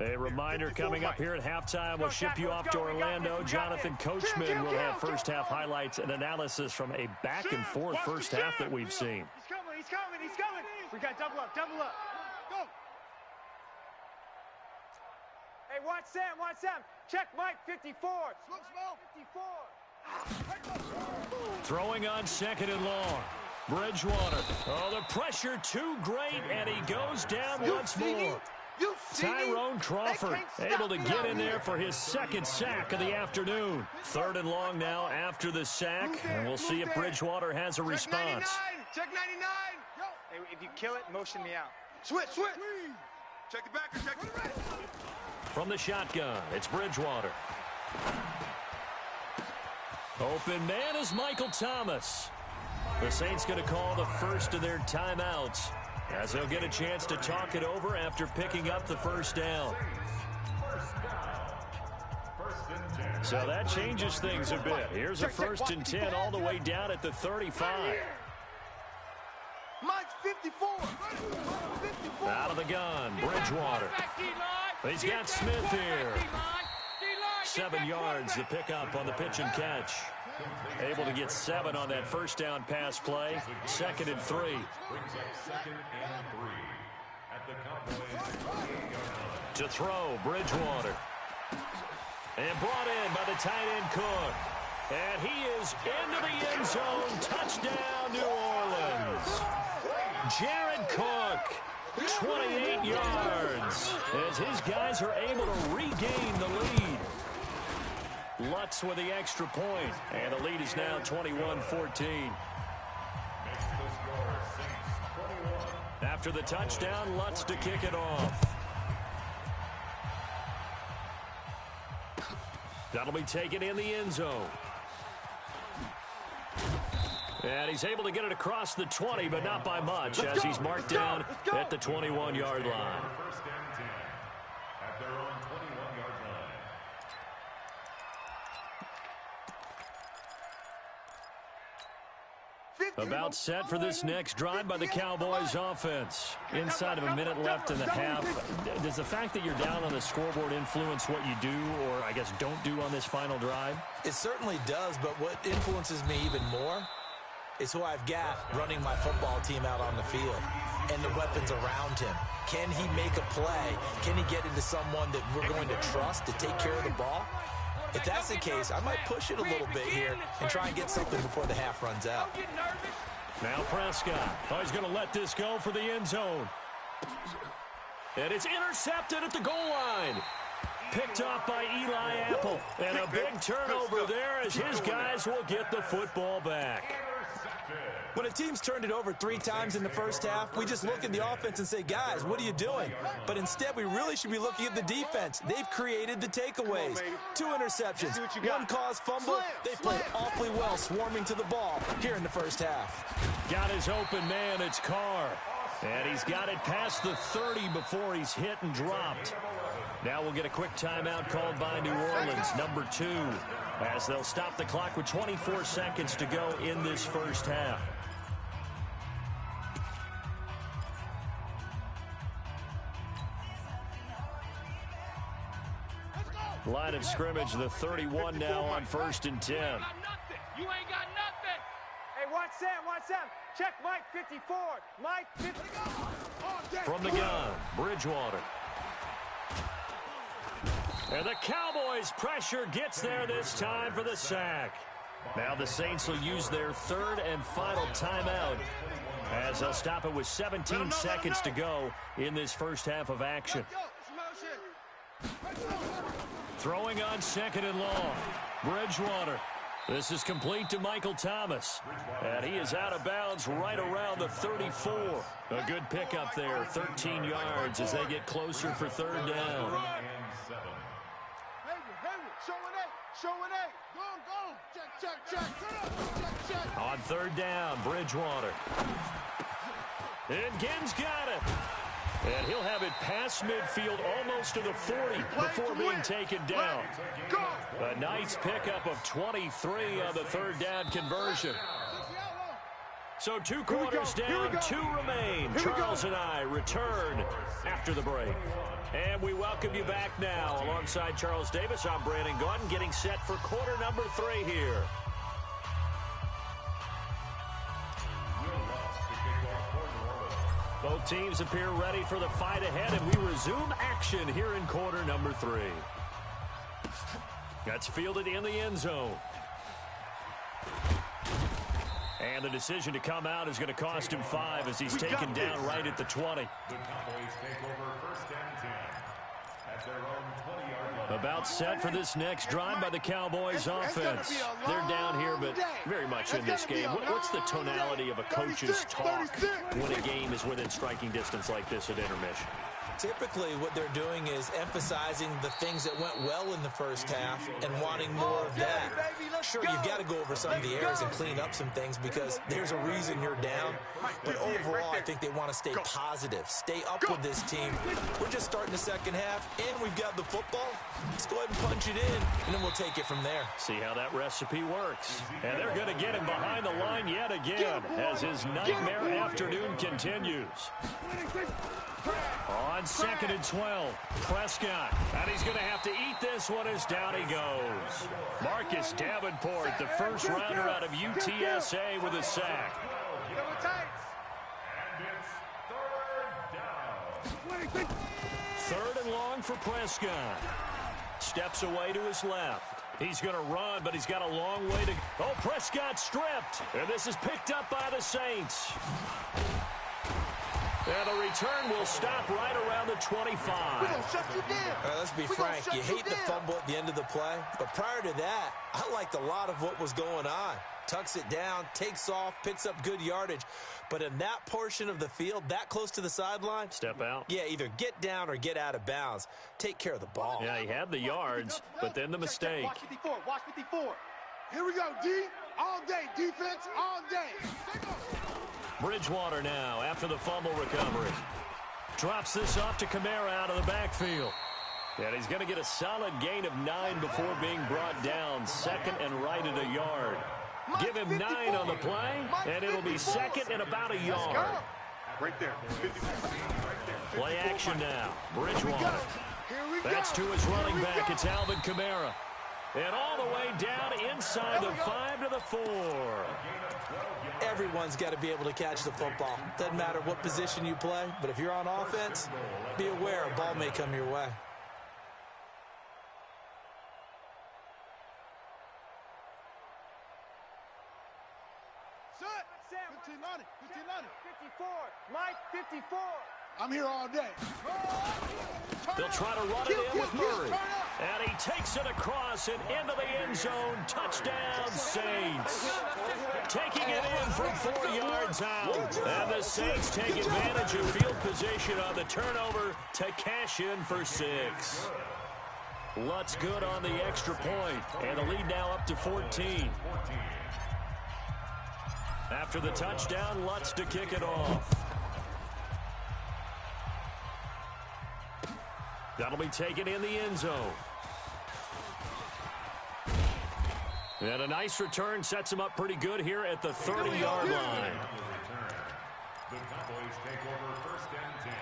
A reminder coming up here at halftime. We'll ship you off to Orlando. Jonathan Coachman will have first-half highlights and analysis from a back-and-forth first half that we've seen. He's coming. We got double up. Go. Hey, watch Sam. Check Mike, 54. Smoke. 54. Throwing on second and long. Bridgewater. Oh, the pressure too great, and he goes down once more. Tyrone Crawford able to get in there for his second sack of the afternoon. Third and long now after the sack, and we'll see if Bridgewater has a response. Check 99. Hey, if you kill it, motion me out. Switch. Check it back or check it right. From the shotgun, it's Bridgewater. Open man is Michael Thomas. The Saints going to call the first of their timeouts, as they'll get a chance to talk it over after picking up the first down. So that changes things a bit. Here's a 1st and 10 all the way down at the 35. Mike's 54. Out of the gun, Bridgewater. He's got Smith here. 7 yards, the pickup on the pitch and catch. Able to get 7 on that first down pass play. 2nd and 3. To throw, Bridgewater. And brought in by the tight end Cook. And he is into the end zone. Touchdown, New Orleans. Jared Cook, 28 yards, as his guys are able to regain the lead. Lutz with the extra point, and the lead is now 21-14. After the touchdown, Lutz to kick it off. That'll be taken in the end zone. And he's able to get it across the 20, but not by much, as he's marked down at the 21-yard line. About set for this next drive by the Cowboys offense. Inside of a minute left in the half. Does the fact that you're down on the scoreboard influence what you do, or I guess don't do on this final drive? It certainly does, but what influences me even more is who I've got running my football team out on the field and the weapons around him. Can he make a play? Can he get into someone that we're going to trust to take care of the ball? If that's the case, I might push it a little bit here and try and get something before the half runs out. Now Prescott. Oh, he's going to let this go for the end zone. And it's intercepted at the goal line. Picked off by Eli Apple. And a big turnover there as his guys will get the football back. When a team's turned it over 3 times in the first half, we just look at the offense and say, guys, what are you doing? But instead, we really should be looking at the defense. They've created the takeaways. 2 interceptions, 1 caused fumble. They played awfully well swarming to the ball here in the first half. Got his open man, it's Carr. And he's got it past the 30 before he's hit and dropped. Now we'll get a quick timeout called by New Orleans, number 2, as they'll stop the clock with 24 seconds to go in this first half. Line of scrimmage, the 31 now on 1st and 10. You ain't got nothing. Hey, watch Sam. Check Mike, 54. Mike, 54. From the gun, Bridgewater. And the Cowboys' pressure gets there this time for the sack. Now the Saints will use their 3rd and final timeout, as they'll stop it with 17 seconds to go in this first half of action. Throwing on 2nd and long. Bridgewater. This is complete to Michael Thomas. And he is out of bounds right around the 34. A good pickup there, 13 yards as they get closer for 3rd down. Showing 8. Check. On 3rd down, Bridgewater. And Ginn's got it. And he'll have it past midfield almost to the 40 before being taken down. A nice pickup of 23 on the 3rd down conversion. So 2 quarters down, 2 remain. Charles and I return after the break. And we welcome you back now. Alongside Charles Davis, I'm Brandon Gaudin, getting set for quarter number 3 here. Both teams appear ready for the fight ahead, and we resume action here in quarter number 3. That's fielded in the end zone. And the decision to come out is going to cost him 5 as he's taken down right at the 20. The Cowboys take over 1st and 10 at their own 20-yard line. About set for this next drive by the Cowboys offense. They're down here, but very much in this game. What's the tonality of a coach's talk when a game is within striking distance like this at intermission? Typically, what they're doing is emphasizing the things that went well in the first half and wanting more of that. Sure, you've got to go over some of the errors and clean up some things because there's a reason you're down. But overall, I think they want to stay positive, stay up with this team. We're just starting the second half, and we've got the football. Let's go ahead and punch it in, and then we'll take it from there. See how that recipe works. And they're going to get him behind the line yet again as his nightmare afternoon continues. On 2nd and 12, Prescott. And he's going to have to eat this one as down he goes. Marcus Davenport, the first rounder out of UTSA with a sack. And it's 3rd down. 3rd and long for Prescott. Steps away to his left. He's going to run, but he's got a long way to go. Oh, Prescott stripped. And this is picked up by the Saints. And the return will stop right around the 25. Let's be frank. You hate the fumble at the end of the play. But prior to that, I liked a lot of what was going on. Tucks it down, takes off, picks up good yardage. But in that portion of the field, that close to the sideline. Step out. Yeah, either get down or get out of bounds. Take care of the ball. Yeah, he had the yards, but then the mistake. Watch 54. Watch 54. Here we go, D. All day. Defense, all day. Bridgewater now after the fumble recovery. Drops this off to Kamara out of the backfield. And he's going to get a solid gain of 9 before being brought down. 2nd and right at a yard. Give him 9 on the play, and it'll be 2nd and about a yard. Right there. Play action now. Bridgewater. That's to his running back. It's Alvin Kamara. And all the way down inside the 5 to the 4. Everyone's got to be able to catch the football. Doesn't matter what position you play, but if you're on offense, be aware a ball may come your way. Sam, 54. Mike, 54. I'm here all day. They'll try to run it in with Murray. And he takes it across and into the end zone. Touchdown, Saints. Taking it in from 4 yards out. And the Saints take advantage of field position on the turnover to cash in for 6. Lutz good on the extra point. And the lead now up to 14. After the touchdown, Lutz to kick it off. That'll be taken in the end zone. And a nice return sets him up pretty good here at the 30-yard line. The Cowboys take over 1st and 10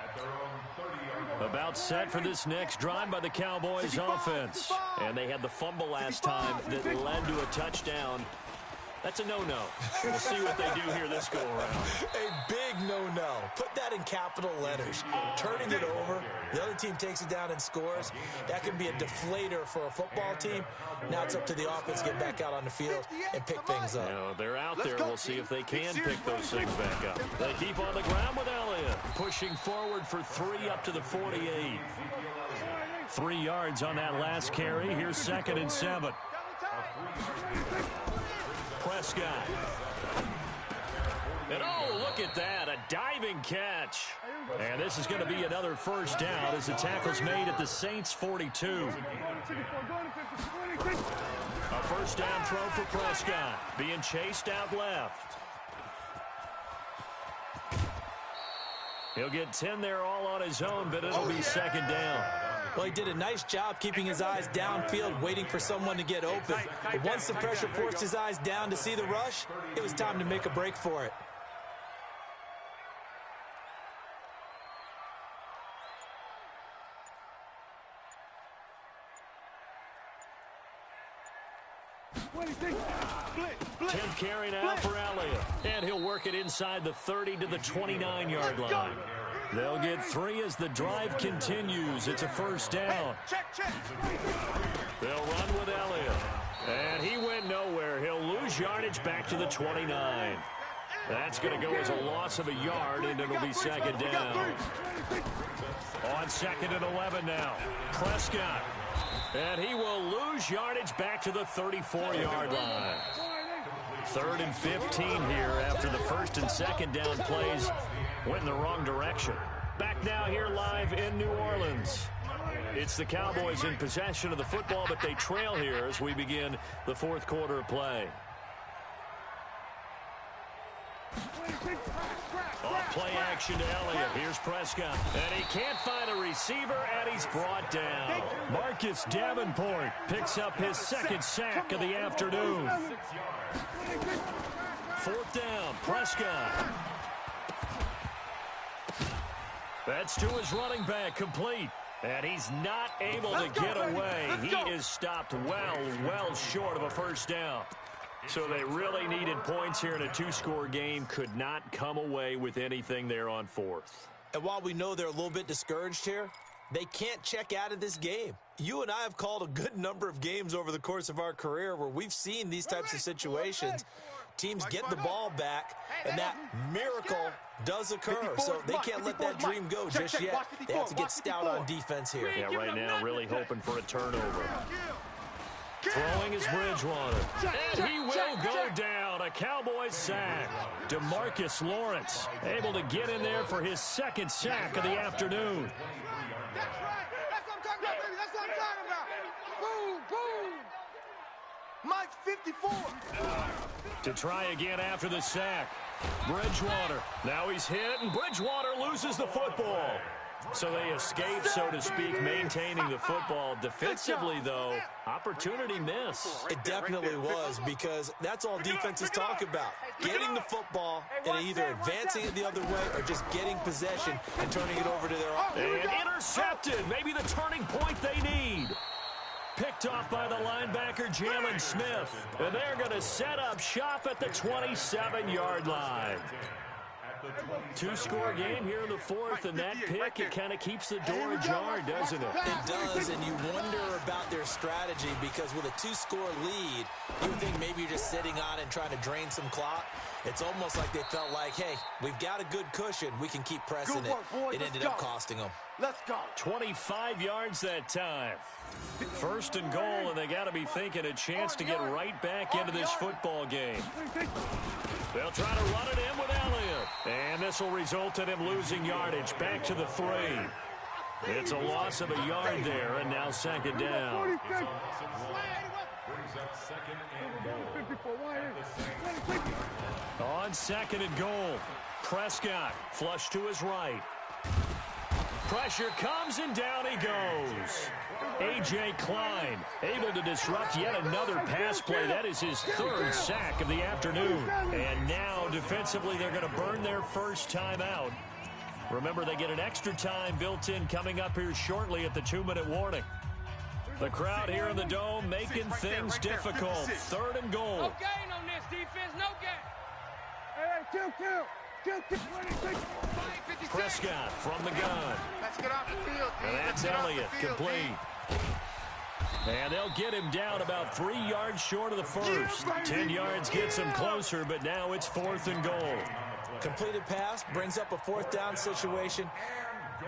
at their own 30-yard line. About set for this next drive by the Cowboys offense. And they had the fumble last time that led to a touchdown. That's a no-no. We'll see what they do here this go-around. A big no-no. Put that in capital letters. Turning it over, the other team takes it down and scores. That can be a deflator for a football team. Now it's up to the offense to get back out on the field and pick things up. You know, they're out there. We'll see if they can pick those things back up. They keep on the ground with Elliott. Pushing forward for 3 up to the 48. 3 yards on that last carry. Here's 2nd and 7. Prescott. And oh, look at that, a diving catch. And this is going to be another first down as the tackle's made at the Saints 42. A first down throw for Prescott, being chased out left. He'll get 10 there all on his own, but it'll be 2nd down. Well, he did a nice job keeping his eyes downfield, waiting for someone to get open. But once the pressure forced his eyes down to see the rush, it was time to make a break for it. Tenth carry now for Elliott. And he'll work it inside the 30 to the 29-yard line. They'll get 3 as the drive continues. It's a first down. They'll run with Elliott. And he went nowhere. He'll lose yardage back to the 29. That's going to go as a loss of a yard, and it'll be second down. On second and 11 now. Prescott. And he will lose yardage back to the 34-yard line. 3rd and 15 here after the first and second down plays went in the wrong direction. Back now here live in New Orleans. It's the Cowboys in possession of the football, but they trail here as we begin the fourth quarter of play. Off play action to Elliott. Here's Prescott. And he can't find a receiver, and he's brought down. Marcus Davenport picks up his second sack of the afternoon. 4th down, Prescott. That's to his running back, complete. And he's not able to get away. He is stopped well short of a first down. So they really needed points here in a 2-score game. Could not come away with anything there on 4th. And while we know they're a little bit discouraged here, they can't check out of this game. You and I have called a good number of games over the course of our career where we've seen these types of situations. Teams get the ball back, and that miracle does occur. So they can't let that dream go just yet. They have to get stout on defense here. Yeah, right now really hoping for a turnover. Throwing is Bridgewater. And he will go down. A Cowboys sack. DeMarcus Lawrence able to get in there for his second sack of the afternoon. That's right. That's what I'm talking about, baby. That's what I'm talking about. Boom, boom. Mike 54. To try again after the sack. Bridgewater. Now he's hit, and Bridgewater loses the football. So they escape, so to speak, maintaining the football. Defensively, though, opportunity miss. It definitely was, because that's all defenses talk about. Getting the football and either advancing it the other way or just getting possession and turning it over to their offense. And intercepted. Maybe the turning point they need. Picked off by the linebacker, Jalen Smith. And they're going to set up shop at the 27-yard line. 2-score game here in the 4th, and that pick, it kind of keeps the door ajar, doesn't it? It does, and you wonder about their strategy, because with a 2-score lead, you would think maybe you're just sitting on and trying to drain some clock. It's almost like they felt like, hey, we've got a good cushion. We can keep pressing it. It ended up costing them. Let's go. 25 yards that time. 1st and goal, and they got to be thinking a chance to get right back into this football game. They'll try to run it in with Elliott. And this will result in him losing yardage back to the 3. It's a loss of a yard there, and now second down. On second and goal, Prescott flush to his right. Pressure comes, and down he goes. A.J. Klein able to disrupt yet another pass play. That is his 3rd sack of the afternoon. And now defensively they're going to burn their first time out. Remember, they get an extra time built in coming up here shortly at the 2-minute warning. The crowd here in the Dome making things difficult. 3rd and goal. No gain on this defense, no gain. Hey, kill. Prescott from the gun. Let's get off the field, And that's Elliott, complete. And they'll get him down about 3 yards short of the first. 10 yards gets him closer, but now it's 4th and goal. Completed pass brings up a 4th down situation.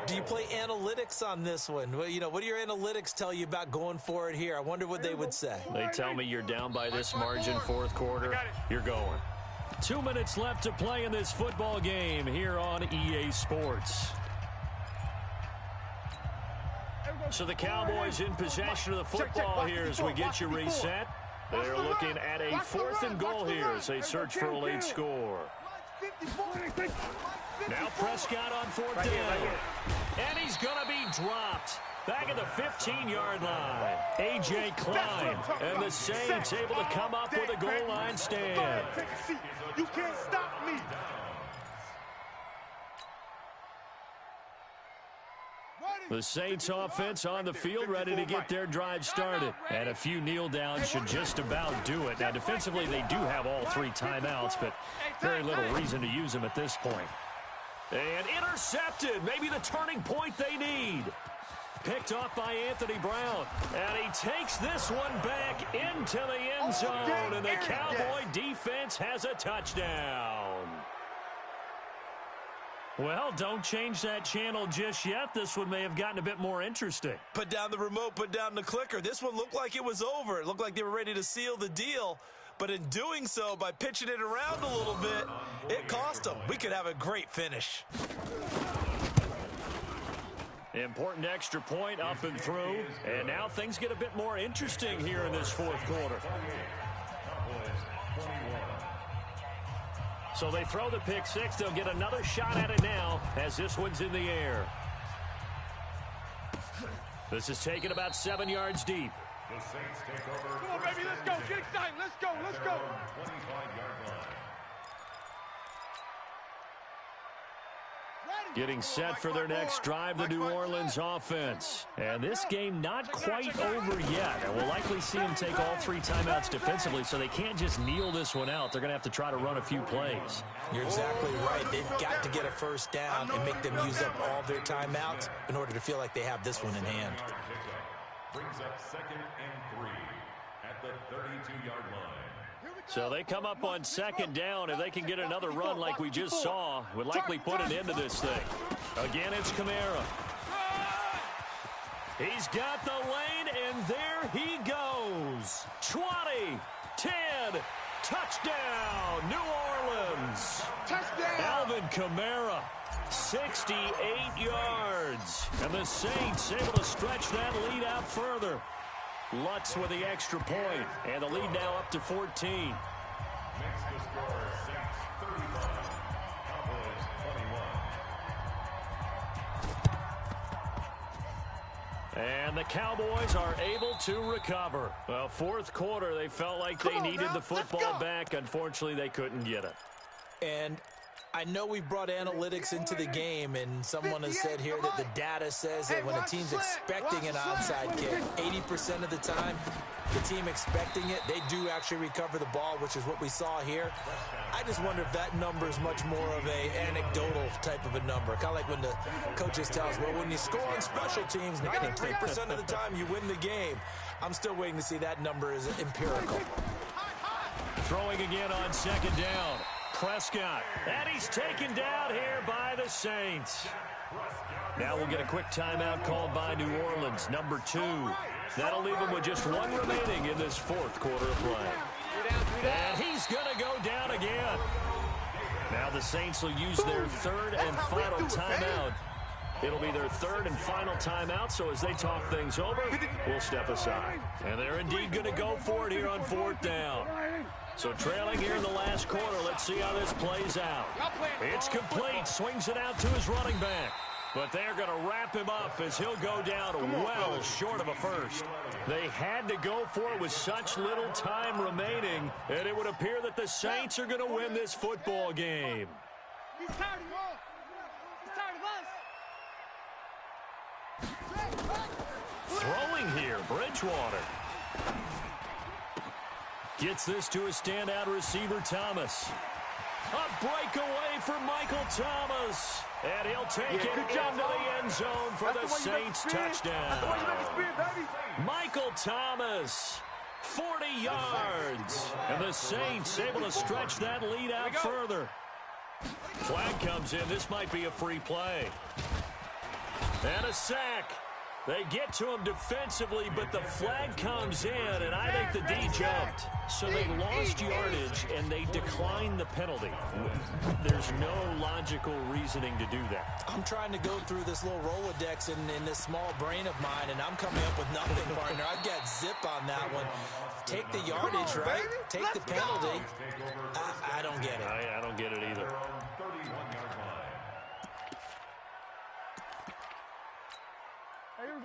Do you play analytics on this one? Well, you know, what do your analytics tell you about going for it here? I wonder what they would say. They tell me you're down by this margin, 4th quarter. You're going. 2 minutes left to play in this football game here on EA Sports. So the Cowboys in possession of the football here as we get you reset. They're looking at a 4th and goal here as they search for a late score. Now Prescott on 4th down. And he's going to be dropped. Back at the 15-yard line, A.J. Klein, and the Saints able to come up with a goal line stand. Take a seat. You can't stop me. The Saints offense on the field ready to get their drive started. And a few kneel downs should just about do it. Now, defensively, they do have all 3 timeouts, but very little reason to use them at this point. And intercepted. Maybe the turning point they need. Picked off by Anthony Brown. And he takes this one back into the end zone. And the Cowboy defense has a touchdown. Well, don't change that channel just yet. This one may have gotten a bit more interesting. Put down the remote, put down the clicker. This one looked like it was over. It looked like they were ready to seal the deal. But in doing so, by pitching it around a little bit, it cost them. We could have a great finish. Important extra point up and through. And now things get a bit more interesting here in this fourth quarter. So they throw the pick six. They'll get another shot at it now as this one's in the air. This is taken about 7 yards deep. The Saints take over. Come on, baby, let's go. Get excited. Let's go. Let's go. 25-yard line. Getting set for their next drive, the New Orleans offense. And this game not quite over yet. And we'll likely see them take all 3 timeouts defensively, so they can't just kneel this one out. They're going to have to try to run a few plays. You're exactly right. They've got to get a first down and make them use up all their timeouts in order to feel like they have this one in hand. Brings up 2nd and 3 at the 32-yard line. So they come up on 2nd down. If they can get another run like we just saw, would likely put an end to this thing. Again, it's Kamara. He's got the lane, and there he goes. 20, 10, touchdown, New Orleans. Touchdown. Alvin Kamara, 68 yards. And the Saints able to stretch that lead out further. Lutz with the extra point, and the lead now up to 14. Makes the score Saints 31, Cowboys 21. And the Cowboys are able to recover. Well, fourth quarter, they felt like they needed the football back. Unfortunately, they couldn't get it. And I know we brought analytics into the game, and someone has said here that the data says that when a team's expecting an onside kick, 80% of the time, the team expecting it, they do actually recover the ball, which is what we saw here. I just wonder if that number is much more of a anecdotal type of a number. Kind of like when the coaches tell us, well, when you score on special teams, 93% of the time you win the game. I'm still waiting to see that number is empirical. Throwing again on 2nd down. Prescott, and he's taken down here by the Saints. Now we'll get a quick timeout called by New Orleans, number 2. That'll leave them with just 1 remaining in this fourth quarter of play. And he's going to go down again. Now the Saints will use their 3rd and final timeout. It'll be their 3rd and final timeout, so as they talk things over, we'll step aside. And they're indeed going to go for it here on 4th down. So trailing here in the last quarter, let's see how this plays out. It's complete, swings it out to his running back. But they're going to wrap him up as he'll go down well short of a first. They had to go for it with such little time remaining, and it would appear that the Saints are going to win this football game. He's tired of us. He's tired of us. Throwing here, Bridgewater. Gets this to a standout receiver, Thomas. A breakaway for Michael Thomas. And he'll take it into the end zone for the Saints touchdown. Michael Thomas, 40 yards. And the Saints able to stretch that lead out further. Flag comes in. This might be a free play. And a sack. They get to him defensively, but the flag comes in, and I think the D jumped. So they lost yardage, and they declined the penalty. There's no logical reasoning to do that. I'm trying to go through this little Rolodex in this small brain of mine, and I'm coming up with nothing, partner. I've got zip on that one. Take the yardage, right? Take the penalty. I don't get it. I don't get it either.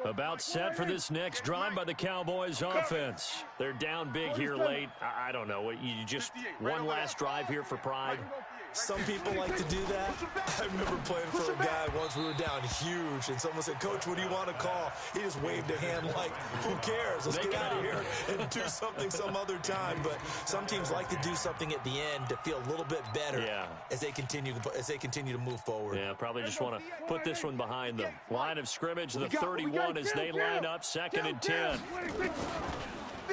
About set for this next drive by the Cowboys offense. They're down big here late. I don't know. You just one last drive here for pride? Some people like to do that. I remember playing for a guy once. We were down huge, and someone said, "Coach, what do you want to call?" He just waved a hand like, "Who cares? Let's get out of here and do something some other time." But some teams like to do something at the end to feel a little bit better as they continue to move forward. Yeah, probably just want to put this one behind them. Line of scrimmage, the 31 as they line up, 2nd and 10.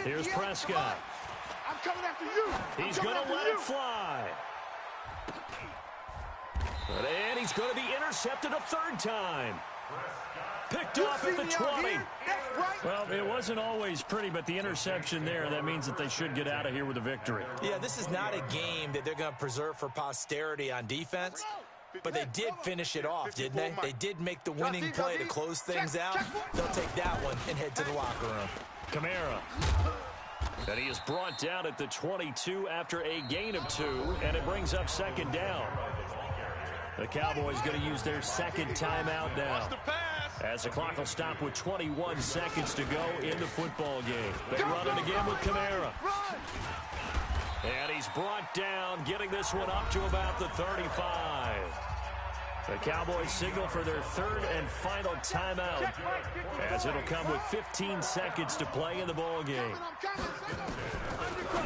Here's Prescott. I'm coming after you. He's going to let it fly. And he's going to be intercepted a 3rd time. Picked off at the 20. Well, it wasn't always pretty, but the interception there, that means that they should get out of here with a victory. Yeah, this is not a game that they're going to preserve for posterity on defense, but they did finish it off, didn't they? They did make the winning play to close things out. They'll take that one and head to the locker room. Kamara. And he is brought down at the 22 after a gain of 2, and it brings up 2nd down. The Cowboys going to use their 2nd timeout now, as the clock will stop with 21 seconds to go in the football game. They run it again with Kamara. And he's brought down, getting this one up to about the 35. The Cowboys signal for their 3rd and final timeout, as it'll come with 15 seconds to play in the ball game.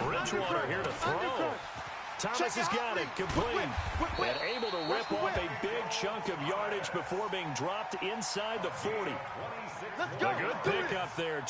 Bridgewater here to throw. Thomas has got it, complete, and able to rip off a big chunk of yardage before being dropped inside the 40. A good pickup there.